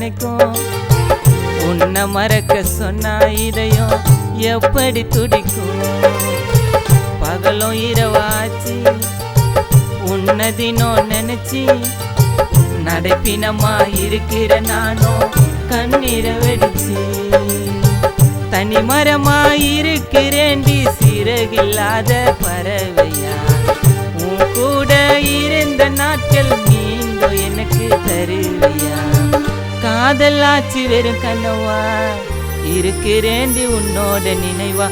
நினைக்கும். உன்னை மறக்க சொன்னா இதயம் எப்படி துடிக்கும். பகலும் இரவாச்சு உன்னை தினம் நினைச்சி நடைப்பினமா இருக்கிற நானும் கண்ணீரை வெடிச்சு தனிமரமா இருக்கிறேண்டி சிறகில்லாத பறவையா. உன் கூட இருந்த நாட்கள் மீண்டும் எனக்கு தருவியா. காதலாச்சு வெறும் கனவா இருக்கிறேண்டி உன்னோட நினைவா.